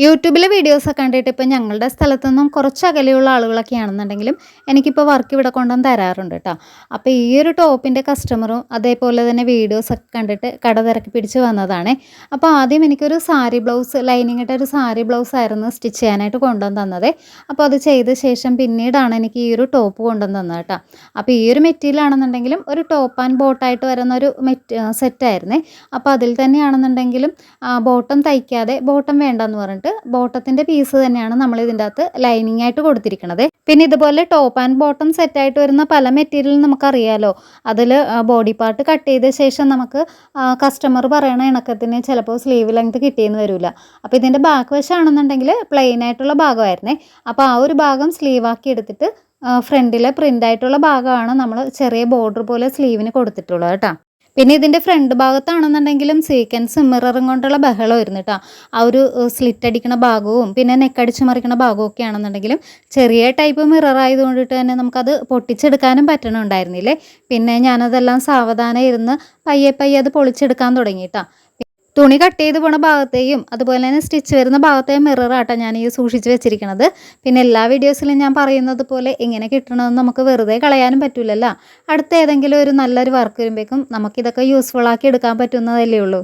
യൂട്യൂബിലെ വീഡിയോസൊക്കെ കണ്ടിട്ട് ഇപ്പം ഞങ്ങളുടെ സ്ഥലത്തുനിന്നും കുറച്ച് അകലെയുള്ള ആളുകളൊക്കെ ആണെന്നുണ്ടെങ്കിലും എനിക്കിപ്പോൾ വർക്ക് ഇവിടെ കൊണ്ടുവന്ന് തരാറുണ്ട് കേട്ടോ. അപ്പോൾ ഈ ഒരു ടോപ്പിൻ്റെ കസ്റ്റമറും അതേപോലെ തന്നെ വീഡിയോസൊക്കെ കണ്ടിട്ട് കട തിരക്കി പിടിച്ച് വന്നതാണ്. അപ്പോൾ ആദ്യം എനിക്കൊരു സാരി ബ്ലൗസ് ലൈനിങ് ഇട്ട ഒരു സാരി ബ്ലൗസ് ആയിരുന്നു സ്റ്റിച്ച് ചെയ്യാനായിട്ട് കൊണ്ടുവന്ന് തന്നത്. അപ്പോൾ അത് ചെയ്ത ശേഷം പിന്നീടാണ് എനിക്ക് ഈ ഒരു ടോപ്പ് കൊണ്ടുവന്ന് തന്നത് കേട്ടോ. അപ്പോൾ ഈ ഒരു മെറ്റീരിയൽ ആണെന്നുണ്ടെങ്കിലും ഒരു ടോപ്പ് ആൻഡ് ബോട്ടായിട്ട് വരുന്ന ഒരു സെറ്റായിരുന്നേ. അപ്പോൾ അതിൽ തന്നെയാണെന്നുണ്ടെങ്കിലും ബോട്ടം തയ്ക്കാതെ ബോട്ടം വേണ്ടെന്ന് പറഞ്ഞിട്ട് ബോട്ടത്തിൻ്റെ പീസ് തന്നെയാണ് നമ്മൾ ഇതിൻ്റെ അകത്ത് ലൈനിങ് ആയിട്ട് കൊടുത്തിരിക്കുന്നത്. പിന്നെ ഇതുപോലെ ടോപ്പ് ആൻഡ് ബോട്ടം സെറ്റായിട്ട് വരുന്ന പല മെറ്റീരിയലും നമുക്കറിയാലോ. അതിൽ ബോഡി പാർട്ട് കട്ട് ചെയ്ത ശേഷം നമുക്ക് കസ്റ്റമർ പറയണ ഇണക്കത്തിന് ചിലപ്പോൾ സ്ലീവ് ലെങ്ത് കിട്ടിയെന്ന് വരില്ല. അപ്പോൾ ഇതിൻ്റെ ബാക്ക് വശമാണെന്നുണ്ടെങ്കിൽ പ്ലെയിൻ ആയിട്ടുള്ള ഭാഗമായിരുന്നേ. അപ്പോൾ ആ ഒരു ഭാഗം സ്ലീവാക്കി എടുത്തിട്ട് ഫ്രണ്ടിലെ പ്രിൻ്റായിട്ടുള്ള ഭാഗമാണ് നമ്മൾ ചെറിയ ബോർഡർ പോലെ സ്ലീവിന് കൊടുത്തിട്ടുള്ളത് കേട്ടോ. പിന്നെ ഇതിൻ്റെ ഫ്രണ്ട് ഭാഗത്താണെന്നുണ്ടെങ്കിലും സീക്വൻസ് മിററും കൊണ്ടുള്ള ബഹളമായിരുന്നു കേട്ടോ. ആ ഒരു സ്ലിറ്റ് അടിക്കണ ഭാഗവും പിന്നെ നെക്കടിച്ച് മറിക്കണ ഭാഗവും ഒക്കെ ആണെന്നുണ്ടെങ്കിലും ചെറിയ ടൈപ്പ് മിറർ ആയതുകൊണ്ടിട്ട് തന്നെ നമുക്കത് പൊട്ടിച്ചെടുക്കാനും പറ്റണുണ്ടായിരുന്നില്ലേ. പിന്നെ ഞാനതെല്ലാം സാവധാനം ഇരുന്ന് പയ്യെ പയ്യെ അത് പൊളിച്ചെടുക്കാൻ തുടങ്ങി കേട്ടോ. തുണി കട്ട് ചെയ്ത് പോണ ഭാഗത്തെയും അതുപോലെ തന്നെ സ്റ്റിച്ച് വരുന്ന ഭാഗത്തെയും മിററാട്ടോ ഞാൻ ഈ സൂക്ഷിച്ച് വെച്ചിരിക്കുന്നത്. പിന്നെ എല്ലാ വീഡിയോസിലും ഞാൻ പറയുന്നത് പോലെ എങ്ങനെ കിട്ടണമെന്ന് നമുക്ക് വെറുതെ കളയാനും പറ്റില്ലല്ലോ. അടുത്ത ഏതെങ്കിലും ഒരു നല്ലൊരു വർക്ക് വരുമ്പോഴേക്കും നമുക്കിതൊക്കെ യൂസ്ഫുൾ ആക്കി എടുക്കാൻ പറ്റുന്നതല്ലേ ഉള്ളൂ.